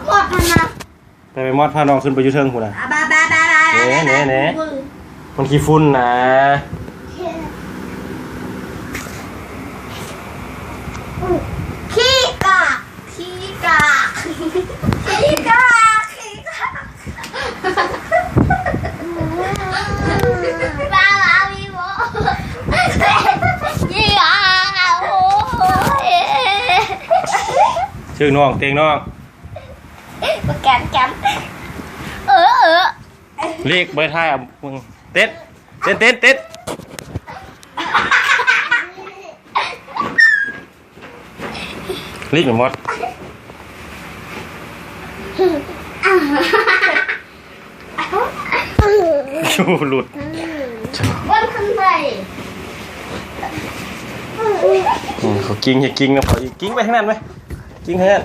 หมดนะไปมอดพาน้องขึ้นไปยูเทิงคุณนะเน่มันขี้ฝุ่นนะขี้กากบ้าพี่โมยี่อ่ะโอ้ยชื่อน้องเต็งน้องประแกนแกมเรียกเบอร์ไทยอ่ะมึงเต้นเรียกหนูมดชูหลุดวันข้างในเขากิ้งอย่ากิ้งนะเขากิ้งไปข้างนั้นไหมกิ้งข้างนั้น